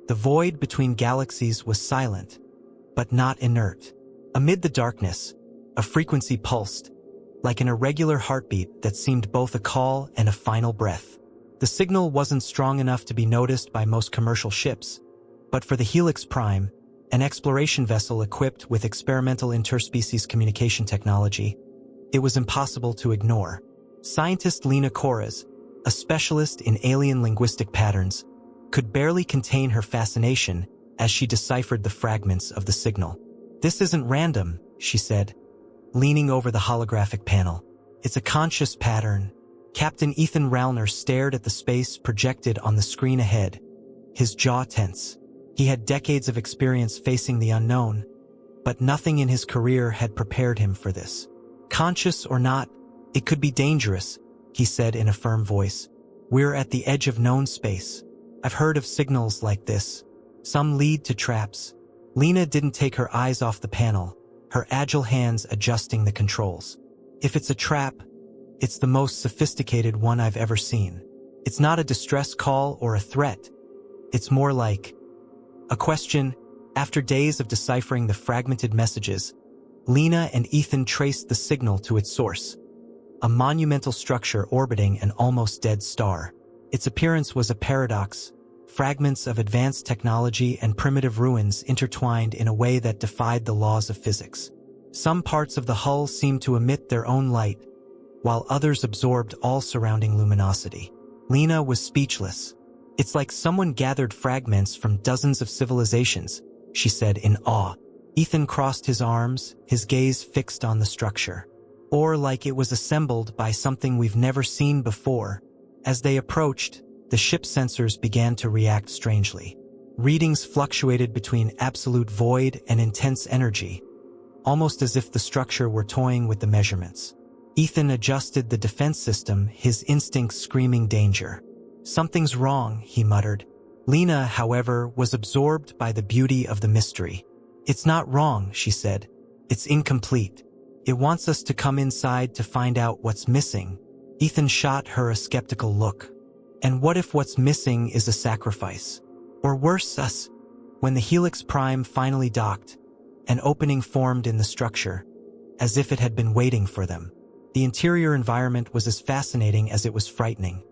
The void between galaxies was silent, but not inert. Amid the darkness, a frequency pulsed, like an irregular heartbeat that seemed both a call and a final breath. The signal wasn't strong enough to be noticed by most commercial ships, but for the Helix Prime, an exploration vessel equipped with experimental interspecies communication technology, it was impossible to ignore. Scientist Lina, a specialist in alien linguistic patterns, could barely contain her fascination as she deciphered the fragments of the signal. "This isn't random," she said, leaning over the holographic panel. "It's a conscious pattern." Captain Ethan stared at the space projected on the screen ahead, his jaw tense. He had decades of experience facing the unknown, but nothing in his career had prepared him for this. "Conscious or not, it could be dangerous," he said in a firm voice. "We're at the edge of known space. I've heard of signals like this. Some lead to traps." Lina didn't take her eyes off the panel, her agile hands adjusting the controls. "If it's a trap, it's the most sophisticated one I've ever seen. It's not a distress call or a threat. It's more like a question." After days of deciphering the fragmented messages, Lina and Ethan traced the signal to its source, a monumental structure orbiting an almost dead star. Its appearance was a paradox, fragments of advanced technology and primitive ruins intertwined in a way that defied the laws of physics. Some parts of the hull seemed to emit their own light, while others absorbed all surrounding luminosity. Lina was speechless. "It's like someone gathered fragments from dozens of civilizations," she said in awe. Ethan crossed his arms, his gaze fixed on the structure. "Or like it was assembled by something we've never seen before." As they approached, the ship's sensors began to react strangely. Readings fluctuated between absolute void and intense energy, almost as if the structure were toying with the measurements. Ethan adjusted the defense system, his instincts screaming danger. "Something's wrong," he muttered. Lina, however, was absorbed by the beauty of the mystery. "It's not wrong," she said. "It's incomplete. It wants us to come inside to find out what's missing." Ethan shot her a skeptical look. "And what if what's missing is a sacrifice? Or worse, us?" When the Helix Prime finally docked, an opening formed in the structure, as if it had been waiting for them. The interior environment was as fascinating as it was frightening.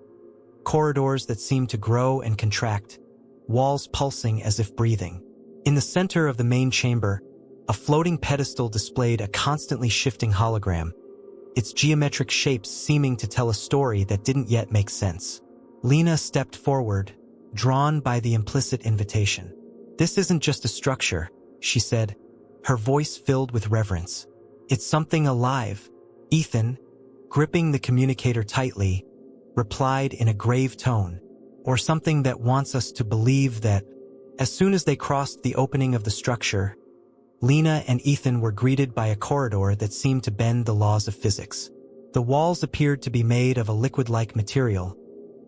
Corridors that seemed to grow and contract, walls pulsing as if breathing. In the center of the main chamber, a floating pedestal displayed a constantly shifting hologram, its geometric shapes seeming to tell a story that didn't yet make sense. Lina stepped forward, drawn by the implicit invitation. "This isn't just a structure," she said, her voice filled with reverence. "It's something alive." Ethan, gripping the communicator tightly, replied in a grave tone, "Or something that wants us to believe that." As soon as they crossed the opening of the structure, Lina and Ethan were greeted by a corridor that seemed to bend the laws of physics. The walls appeared to be made of a liquid-like material,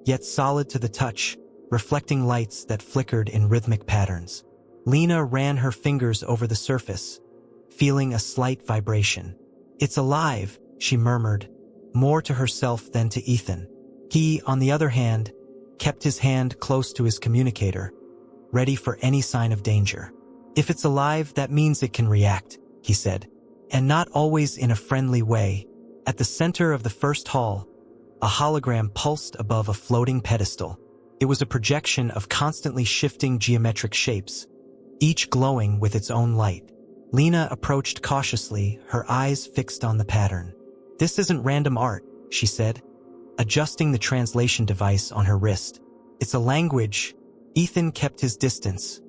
yet solid to the touch, reflecting lights that flickered in rhythmic patterns. Lina ran her fingers over the surface, feeling a slight vibration. "It's alive," she murmured, more to herself than to Ethan. He, on the other hand, kept his hand close to his communicator, ready for any sign of danger. "If it's alive, that means it can react," he said, and not always in a friendly way. At the center of the first hall, a hologram pulsed above a floating pedestal. It was a projection of constantly shifting geometric shapes, each glowing with its own light. Lina approached cautiously, her eyes fixed on the pattern. "This isn't random art," she said, adjusting the translation device on her wrist. "It's a language." Ethan kept his distance,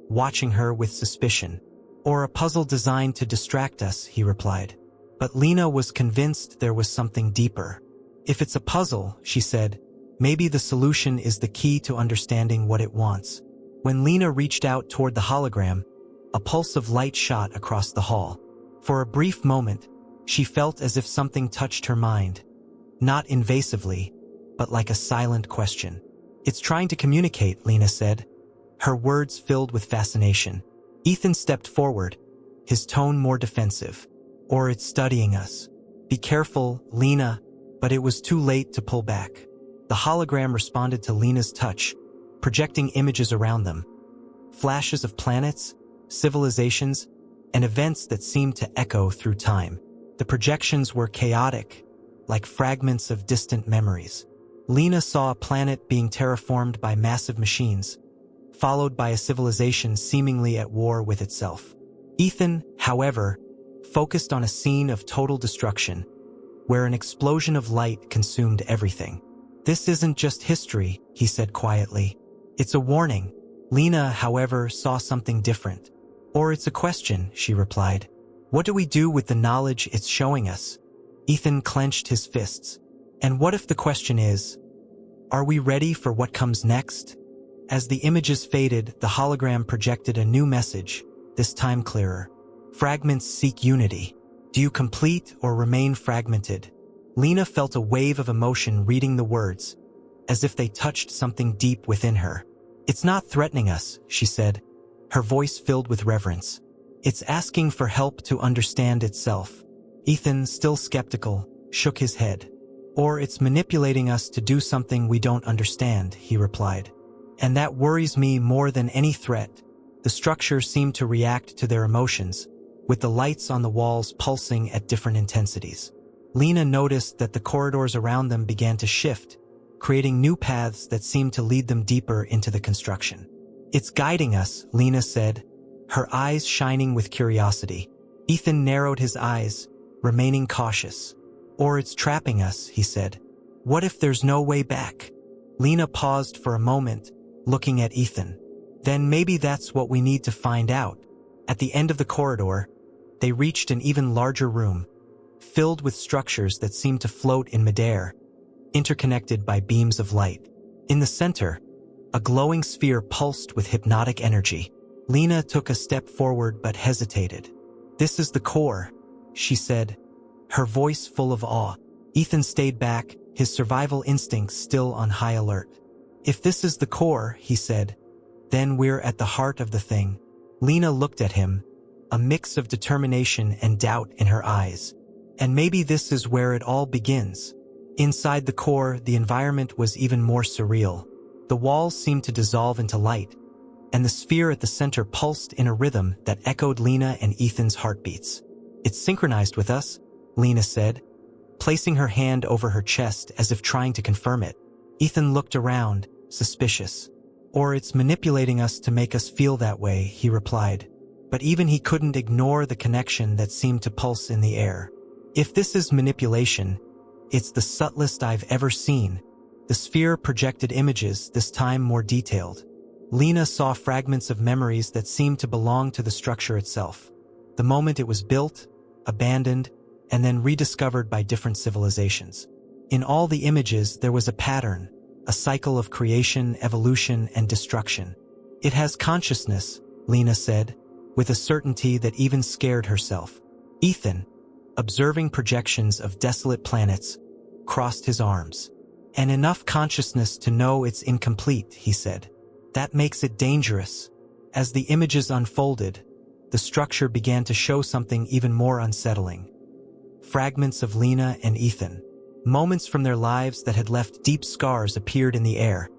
watching her with suspicion. "Or a puzzle designed to distract us," he replied. But Lina was convinced there was something deeper. "If it's a puzzle," she said, "maybe the solution is the key to understanding what it wants." When Lina reached out toward the hologram, a pulse of light shot across the hall. For a brief moment, she felt as if something touched her mind. Not invasively, but like a silent question. "It's trying to communicate," Lina said, her words filled with fascination. Ethan stepped forward, his tone more defensive. "Or it's studying us." "Be careful, Lina," but it was too late to pull back. The hologram responded to Lina's touch, projecting images around them, flashes of planets, civilizations, and events that seemed to echo through time. The projections were chaotic, like fragments of distant memories. Lina saw a planet being terraformed by massive machines, followed by a civilization seemingly at war with itself. Ethan, however, focused on a scene of total destruction, where an explosion of light consumed everything. "This isn't just history," he said quietly. "It's a warning." Lina, however, saw something different. "Or it's a question," she replied. "What do we do with the knowledge it's showing us?" Ethan clenched his fists. "And what if the question is, are we ready for what comes next?" As the images faded, the hologram projected a new message, this time clearer. "Fragments seek unity. Do you complete or remain fragmented?" Lina felt a wave of emotion reading the words, as if they touched something deep within her. "It's not threatening us," she said, her voice filled with reverence. "It's asking for help to understand itself." Ethan, still skeptical, shook his head. "Or it's manipulating us to do something we don't understand," he replied. "And that worries me more than any threat." The structure seemed to react to their emotions, with the lights on the walls pulsing at different intensities. Lina noticed that the corridors around them began to shift, creating new paths that seemed to lead them deeper into the construction. "It's guiding us," Lina said, her eyes shining with curiosity. Ethan narrowed his eyes, remaining cautious. "Or it's trapping us," he said. "What if there's no way back?" Lina paused for a moment, looking at Ethan. "Then maybe that's what we need to find out." At the end of the corridor, they reached an even larger room, filled with structures that seemed to float in midair, interconnected by beams of light. In the center, a glowing sphere pulsed with hypnotic energy. Lina took a step forward but hesitated. "This is the core," she said, her voice full of awe. Ethan stayed back, his survival instincts still on high alert. "If this is the core," he said, "then we're at the heart of the thing." Lina looked at him, a mix of determination and doubt in her eyes. "And maybe this is where it all begins." Inside the core, the environment was even more surreal. The walls seemed to dissolve into light, and the sphere at the center pulsed in a rhythm that echoed Lina and Ethan's heartbeats. "It's synchronized with us," Lina said, placing her hand over her chest as if trying to confirm it. Ethan looked around, suspicious. "Or it's manipulating us to make us feel that way," he replied. But even he couldn't ignore the connection that seemed to pulse in the air. "If this is manipulation, it's the subtlest I've ever seen." The sphere projected images, this time more detailed. Lina saw fragments of memories that seemed to belong to the structure itself. The moment it was built, abandoned, and then rediscovered by different civilizations. In all the images, there was a pattern, a cycle of creation, evolution, and destruction. "It has consciousness," Lina said, with a certainty that even scared herself. Ethan, observing projections of desolate planets, crossed his arms. "And enough consciousness to know it's incomplete," he said. "That makes it dangerous." As the images unfolded, the structure began to show something even more unsettling. Fragments of Lina and Ethan. Moments from their lives that had left deep scars appeared in the air,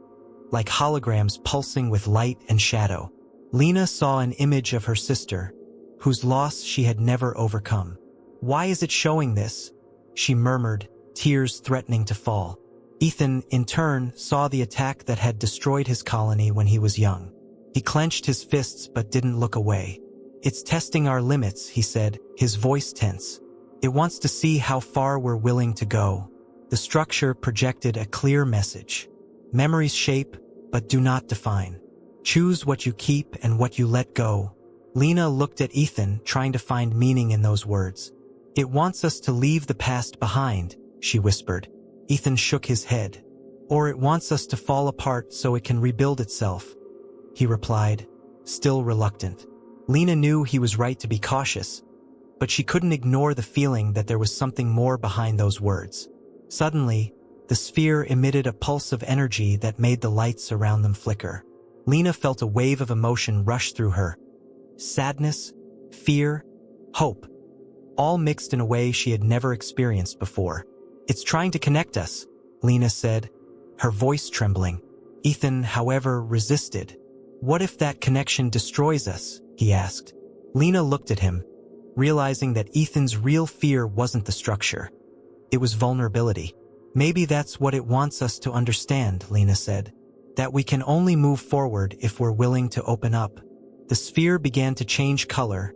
like holograms pulsing with light and shadow. Lina saw an image of her sister, whose loss she had never overcome. "Why is it showing this?" she murmured, tears threatening to fall. Ethan, in turn, saw the attack that had destroyed his colony when he was young. He clenched his fists but didn't look away. "It's testing our limits," he said, his voice tense. "It wants to see how far we're willing to go." The structure projected a clear message. "Memories shape, but do not define. Choose what you keep and what you let go." Lina looked at Ethan, trying to find meaning in those words. "It wants us to leave the past behind," she whispered. Ethan shook his head. "Or it wants us to fall apart so it can rebuild itself," he replied, still reluctant. Lina knew he was right to be cautious, but she couldn't ignore the feeling that there was something more behind those words. Suddenly, the sphere emitted a pulse of energy that made the lights around them flicker. Lina felt a wave of emotion rush through her. Sadness, fear, hope, all mixed in a way she had never experienced before. "It's trying to connect us," Lina said, her voice trembling. Ethan, however, resisted. What if that connection destroys us? He asked. Lina looked at him, realizing that Ethan's real fear wasn't the structure. It was vulnerability. Maybe that's what it wants us to understand, Lina said. That we can only move forward if we're willing to open up. The sphere began to change color,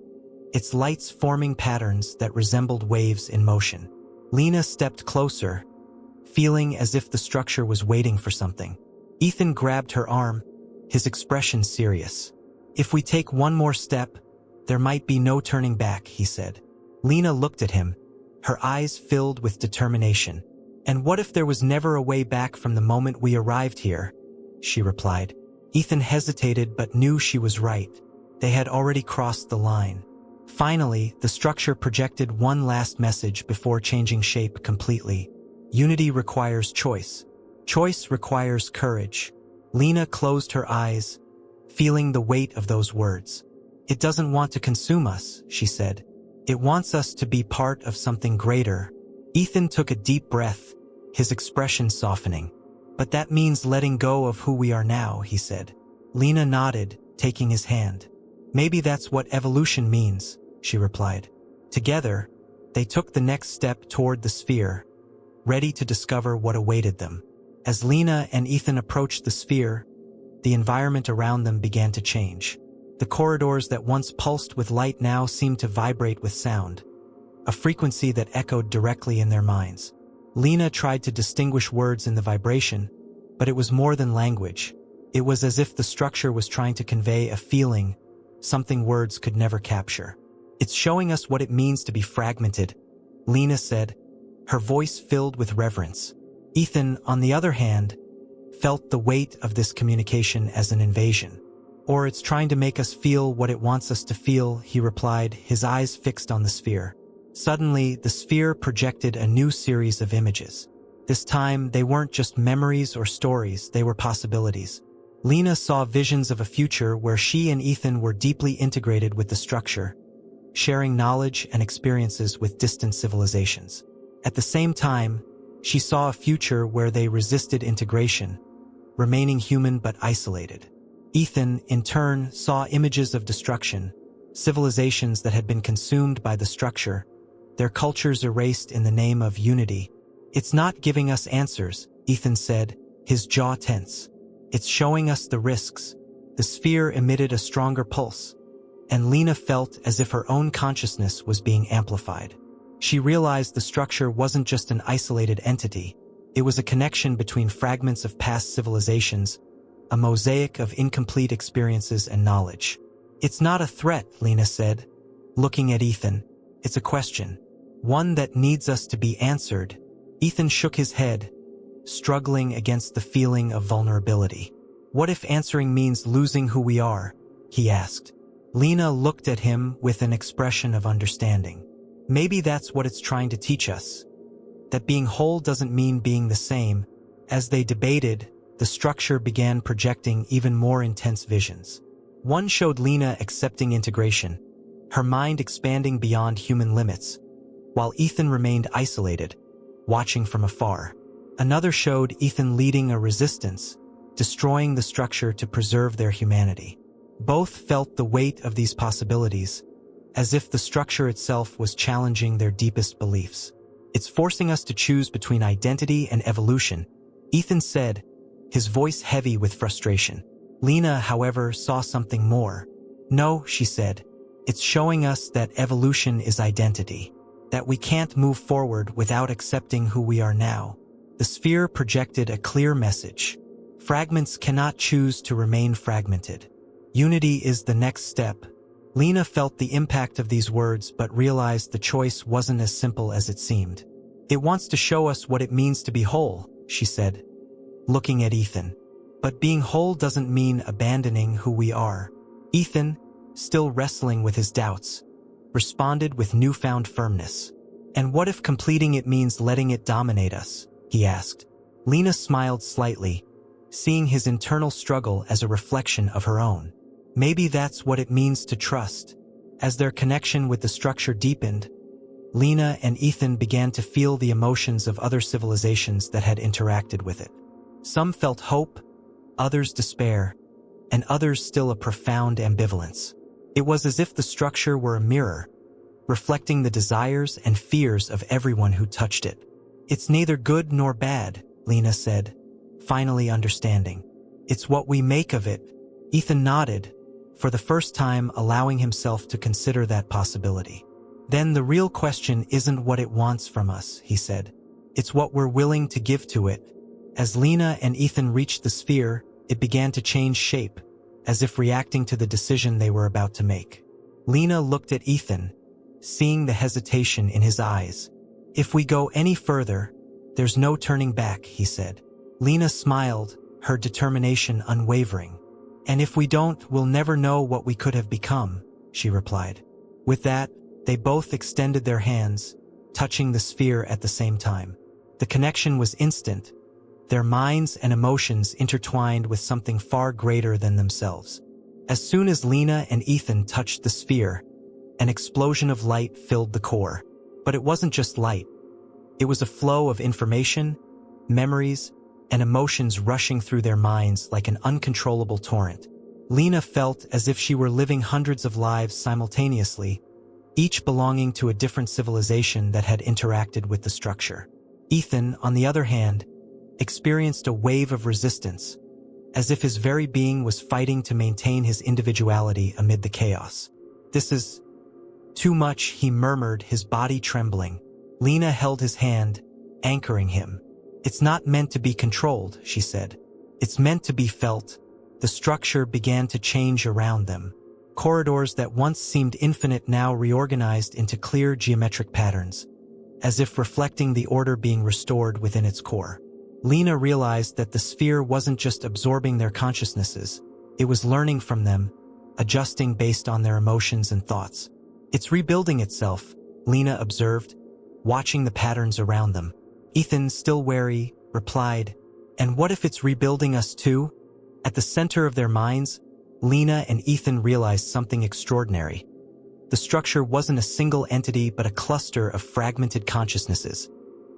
its lights forming patterns that resembled waves in motion. Lina stepped closer, feeling as if the structure was waiting for something. Ethan grabbed her arm, his expression serious. If we take one more step, there might be no turning back, he said. Lina looked at him, her eyes filled with determination. And what if there was never a way back from the moment we arrived here? She replied. Ethan hesitated but knew she was right. They had already crossed the line. Finally, the structure projected one last message before changing shape completely. Unity requires choice. Choice requires courage. Lina closed her eyes, feeling the weight of those words. It doesn't want to consume us, she said. It wants us to be part of something greater. Ethan took a deep breath, his expression softening. But that means letting go of who we are now, he said. Lina nodded, taking his hand. Maybe that's what evolution means, she replied. Together, they took the next step toward the sphere, ready to discover what awaited them. As Lina and Ethan approached the sphere, the environment around them began to change. The corridors that once pulsed with light now seemed to vibrate with sound, a frequency that echoed directly in their minds. Lina tried to distinguish words in the vibration, but it was more than language. It was as if the structure was trying to convey a feeling, something words could never capture. It's showing us what it means to be fragmented, Lina said, her voice filled with reverence. Ethan, on the other hand, felt the weight of this communication as an invasion. Or it's trying to make us feel what it wants us to feel, he replied, his eyes fixed on the sphere. Suddenly, the sphere projected a new series of images. This time, they weren't just memories or stories, they were possibilities. Lina saw visions of a future where she and Ethan were deeply integrated with the structure, sharing knowledge and experiences with distant civilizations. At the same time, she saw a future where they resisted integration, remaining human but isolated. Ethan, in turn, saw images of destruction, civilizations that had been consumed by the structure, their cultures erased in the name of unity. It's not giving us answers, Ethan said, his jaw tense. It's showing us the risks. The sphere emitted a stronger pulse, and Lina felt as if her own consciousness was being amplified. She realized the structure wasn't just an isolated entity. It was a connection between fragments of past civilizations, a mosaic of incomplete experiences and knowledge. It's not a threat, Lina said, looking at Ethan. It's a question, one that needs us to be answered. Ethan shook his head, struggling against the feeling of vulnerability. What if answering means losing who we are? He asked. Lina looked at him with an expression of understanding. Maybe that's what it's trying to teach us. That being whole doesn't mean being the same. As they debated, the structure began projecting even more intense visions. One showed Lina accepting integration, her mind expanding beyond human limits, while Ethan remained isolated, watching from afar. Another showed Ethan leading a resistance, destroying the structure to preserve their humanity. Both felt the weight of these possibilities, as if the structure itself was challenging their deepest beliefs. It's forcing us to choose between identity and evolution, Ethan said, his voice heavy with frustration. Lina, however, saw something more. No, she said, it's showing us that evolution is identity, that we can't move forward without accepting who we are now. The sphere projected a clear message. Fragments cannot choose to remain fragmented. Unity is the next step. Lina felt the impact of these words but realized the choice wasn't as simple as it seemed. It wants to show us what it means to be whole, she said, looking at Ethan. But being whole doesn't mean abandoning who we are. Ethan, still wrestling with his doubts, responded with newfound firmness. And what if completing it means letting it dominate us? He asked. Lina smiled slightly, seeing his internal struggle as a reflection of her own. Maybe that's what it means to trust. As their connection with the structure deepened, Lina and Ethan began to feel the emotions of other civilizations that had interacted with it. Some felt hope, others despair, and others still a profound ambivalence. It was as if the structure were a mirror, reflecting the desires and fears of everyone who touched it. "It's neither good nor bad," Lina said, finally understanding. "It's what we make of it." Ethan nodded, for the first time allowing himself to consider that possibility. "Then the real question isn't what it wants from us," he said. "It's what we're willing to give to it." As Lina and Ethan reached the sphere, it began to change shape, as if reacting to the decision they were about to make. Lina looked at Ethan, seeing the hesitation in his eyes. "If we go any further, there's no turning back," he said. Lina smiled, her determination unwavering. "And if we don't, we'll never know what we could have become," she replied. With that, they both extended their hands, touching the sphere at the same time. The connection was instant, their minds and emotions intertwined with something far greater than themselves. As soon as Lina and Ethan touched the sphere, an explosion of light filled the core. But it wasn't just light. It was a flow of information, memories, and emotions rushing through their minds like an uncontrollable torrent. Lina felt as if she were living hundreds of lives simultaneously, each belonging to a different civilization that had interacted with the structure. Ethan, on the other hand, experienced a wave of resistance, as if his very being was fighting to maintain his individuality amid the chaos. "This is too much," he murmured, his body trembling. Lina held his hand, anchoring him. "It's not meant to be controlled," she said. "It's meant to be felt." The structure began to change around them. Corridors that once seemed infinite now reorganized into clear geometric patterns, as if reflecting the order being restored within its core. Lina realized that the sphere wasn't just absorbing their consciousnesses, it was learning from them, adjusting based on their emotions and thoughts. "It's rebuilding itself," Lina observed, watching the patterns around them. Ethan, still wary, replied, "And what if it's rebuilding us too?" At the center of their minds, Lina and Ethan realized something extraordinary. The structure wasn't a single entity but a cluster of fragmented consciousnesses,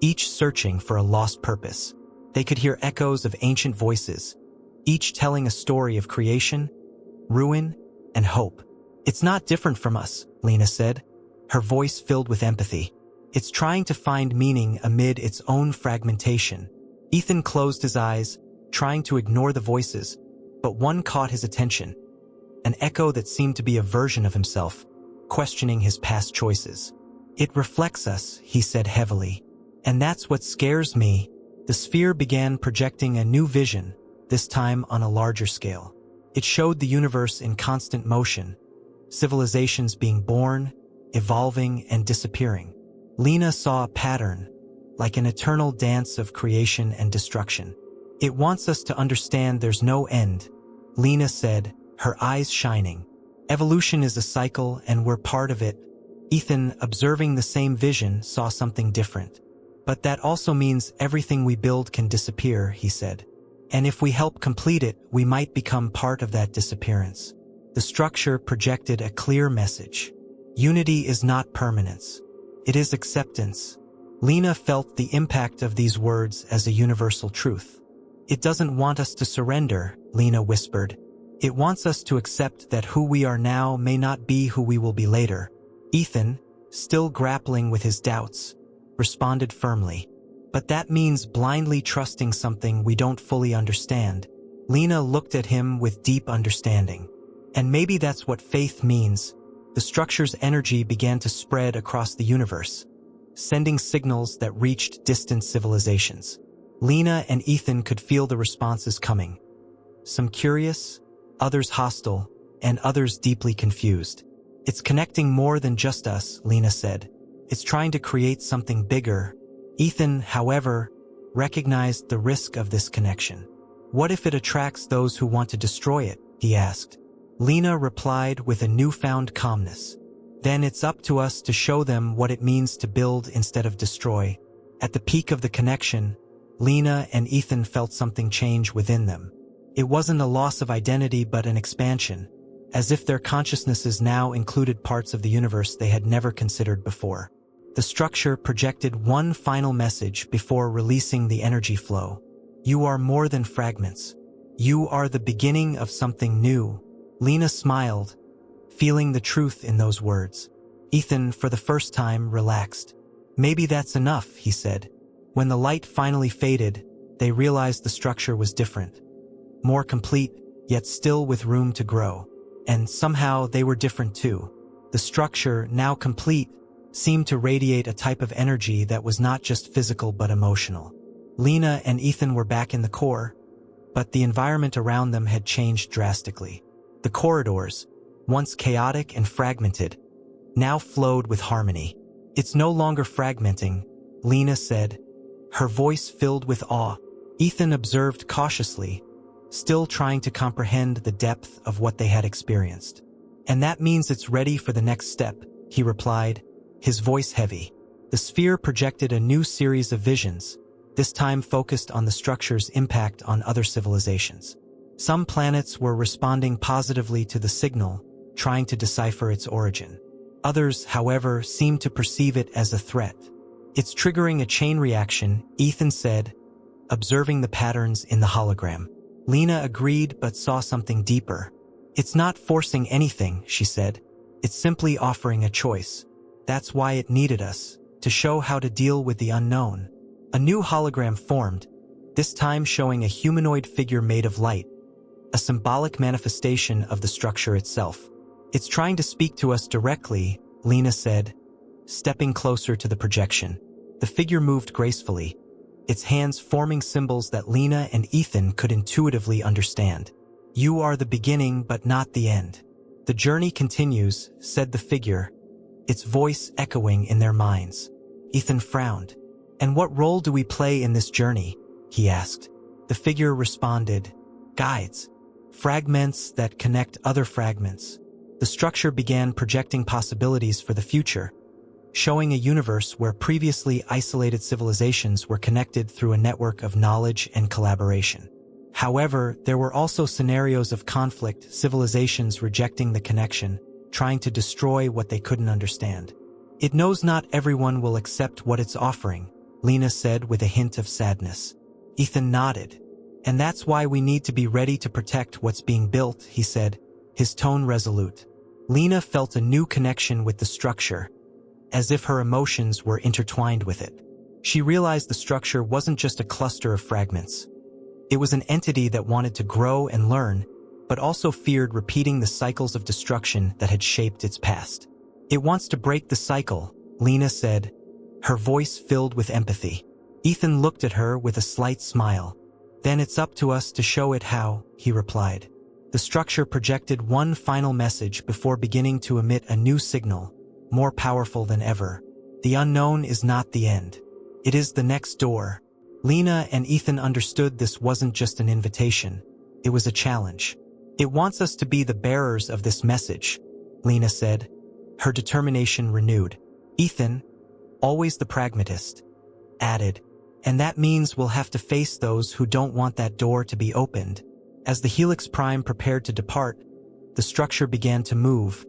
each searching for a lost purpose. They could hear echoes of ancient voices, each telling a story of creation, ruin, and hope. "It's not different from us," Lina said, her voice filled with empathy. "It's trying to find meaning amid its own fragmentation." Ethan closed his eyes, trying to ignore the voices, but one caught his attention, an echo that seemed to be a version of himself, questioning his past choices. "It reflects us," he said heavily. "And that's what scares me." The sphere began projecting a new vision, this time on a larger scale. It showed the universe in constant motion, civilizations being born, evolving, and disappearing. Lina saw a pattern, like an eternal dance of creation and destruction. "It wants us to understand there's no end," Lina said, her eyes shining. "Evolution is a cycle and we're part of it." Ethan, observing the same vision, saw something different. "But that also means everything we build can disappear," he said. "And if we help complete it, we might become part of that disappearance." The structure projected a clear message. Unity is not permanence. It is acceptance. Lina felt the impact of these words as a universal truth. "It doesn't want us to surrender," Lina whispered. "It wants us to accept that who we are now may not be who we will be later." Ethan, still grappling with his doubts, responded firmly. "But that means blindly trusting something we don't fully understand." Lina looked at him with deep understanding. "And maybe that's what faith means." The structure's energy began to spread across the universe, sending signals that reached distant civilizations. Lina and Ethan could feel the responses coming. Some curious, others hostile, and others deeply confused. "It's connecting more than just us," Lina said. "It's trying to create something bigger." Ethan, however, recognized the risk of this connection. "What if it attracts those who want to destroy it?" he asked. Lina replied with a newfound calmness. "Then it's up to us to show them what it means to build instead of destroy." At the peak of the connection, Lina and Ethan felt something change within them. It wasn't a loss of identity but an expansion, as if their consciousnesses now included parts of the universe they had never considered before. The structure projected one final message before releasing the energy flow. "You are more than fragments. You are the beginning of something new. Lina smiled, feeling the truth in those words. Ethan, for the first time, relaxed. Maybe that's enough, he said. When the light finally faded, they realized the structure was different. More complete, yet still with room to grow. And somehow they were different too. The structure, now complete, seemed to radiate a type of energy that was not just physical but emotional. Lina and Ethan were back in the core, but the environment around them had changed drastically. The corridors, once chaotic and fragmented, now flowed with harmony. It's no longer fragmenting, Lina said, her voice filled with awe. Ethan observed cautiously, still trying to comprehend the depth of what they had experienced. And that means it's ready for the next step, he replied, his voice heavy. The sphere projected a new series of visions, this time focused on the structure's impact on other civilizations. Some planets were responding positively to the signal, trying to decipher its origin. Others, however, seemed to perceive it as a threat. It's triggering a chain reaction, Ethan said, observing the patterns in the hologram. Lina agreed but saw something deeper. It's not forcing anything, she said. It's simply offering a choice. That's why it needed us, to show how to deal with the unknown. A new hologram formed, this time showing a humanoid figure made of light, a symbolic manifestation of the structure itself. It's trying to speak to us directly, Lina said, stepping closer to the projection. The figure moved gracefully, its hands forming symbols that Lina and Ethan could intuitively understand. You are the beginning but not the end. The journey continues, said the figure, its voice echoing in their minds. Ethan frowned. And what role do we play in this journey? He asked. The figure responded, guides, fragments that connect other fragments. The structure began projecting possibilities for the future, showing a universe where previously isolated civilizations were connected through a network of knowledge and collaboration. However, there were also scenarios of conflict, civilizations rejecting the connection, trying to destroy what they couldn't understand. It knows not everyone will accept what it's offering, Lina said with a hint of sadness. Ethan nodded. And that's why we need to be ready to protect what's being built, he said, his tone resolute. Lina felt a new connection with the structure, as if her emotions were intertwined with it. She realized the structure wasn't just a cluster of fragments. It was an entity that wanted to grow and learn, but also feared repeating the cycles of destruction that had shaped its past. It wants to break the cycle, Lina said, her voice filled with empathy. Ethan looked at her with a slight smile. Then it's up to us to show it how, he replied. The structure projected one final message before beginning to emit a new signal, more powerful than ever. The unknown is not the end. It is the next door. Lina and Ethan understood this wasn't just an invitation. It was a challenge. It wants us to be the bearers of this message, Lina said, her determination renewed. Ethan, always the pragmatist, added, and that means we'll have to face those who don't want that door to be opened. As the Helix Prime prepared to depart, the structure began to move,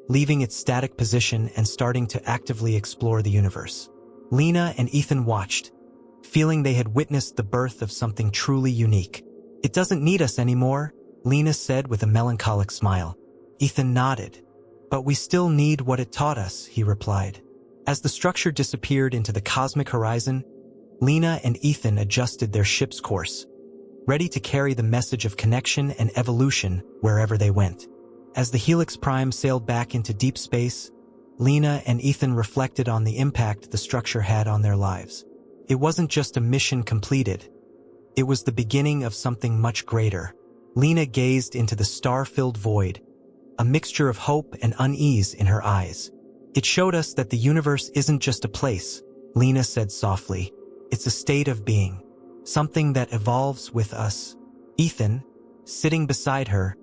leaving its static position and starting to actively explore the universe. Lina and Ethan watched, feeling they had witnessed the birth of something truly unique. It doesn't need us anymore, Lina said with a melancholic smile. Ethan nodded. But we still need what it taught us, he replied. As the structure disappeared into the cosmic horizon, Lina and Ethan adjusted their ship's course, ready to carry the message of connection and evolution wherever they went. As the Helix Prime sailed back into deep space, Lina and Ethan reflected on the impact the structure had on their lives. It wasn't just a mission completed. It was the beginning of something much greater. Lina gazed into the star-filled void, a mixture of hope and unease in her eyes. It showed us that the universe isn't just a place, Lina said softly. It's a state of being, something that evolves with us. Ethan, sitting beside her,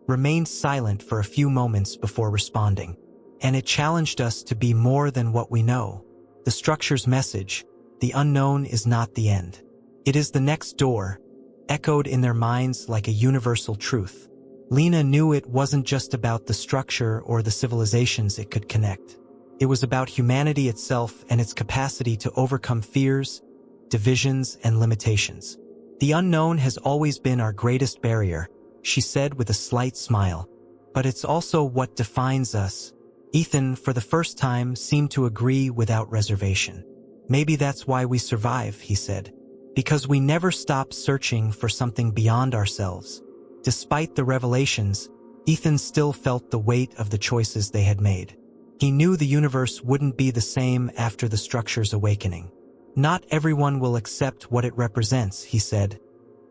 remained silent for a few moments before responding. And it challenged us to be more than what we know. The structure's message, the unknown is not the end. It is the next door, echoed in their minds like a universal truth. Lina knew it wasn't just about the structure or the civilizations it could connect. It was about humanity itself and its capacity to overcome fears, divisions, and limitations. The unknown has always been our greatest barrier, she said with a slight smile. But it's also what defines us. Ethan, for the first time, seemed to agree without reservation. Maybe that's why we survive, he said. Because we never stop searching for something beyond ourselves. Despite the revelations, Ethan still felt the weight of the choices they had made. He knew the universe wouldn't be the same after the structure's awakening. Not everyone will accept what it represents, he said,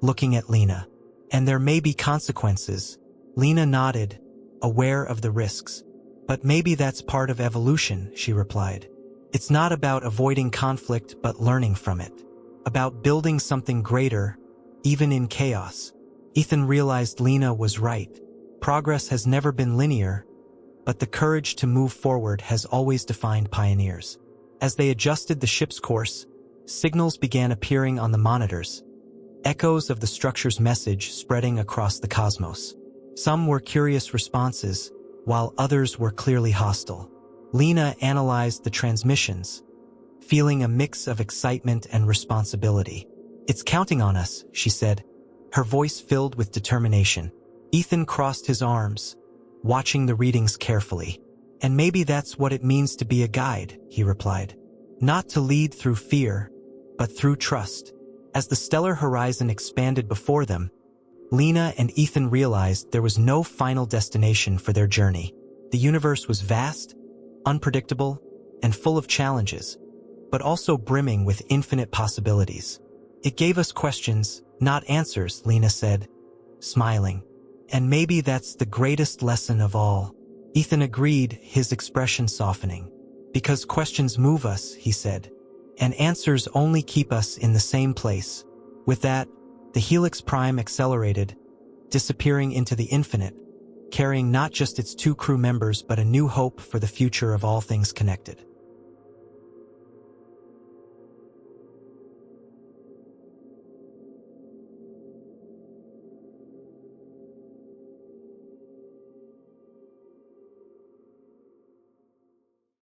looking at Lina. And there may be consequences. Lina nodded, aware of the risks. But maybe that's part of evolution, she replied. It's not about avoiding conflict but learning from it. About building something greater, even in chaos. Ethan realized Lina was right. Progress has never been linear, but the courage to move forward has always defined pioneers. As they adjusted the ship's course, signals began appearing on the monitors, echoes of the structure's message spreading across the cosmos. Some were curious responses, while others were clearly hostile. Lina analyzed the transmissions, feeling a mix of excitement and responsibility. "It's counting on us," she said, her voice filled with determination. Ethan crossed his arms, watching the readings carefully. "And maybe that's what it means to be a guide," he replied. "Not to lead through fear, but through trust." As the stellar horizon expanded before them, Lina and Ethan realized there was no final destination for their journey. The universe was vast, unpredictable, and full of challenges, but also brimming with infinite possibilities. "It gave us questions, not answers," Lina said, smiling. "And maybe that's the greatest lesson of all." Ethan agreed, his expression softening. "Because questions move us," he said, "and answers only keep us in the same place." With that, the Helix Prime accelerated, disappearing into the infinite, carrying not just its 2 crew members but a new hope for the future of all things connected.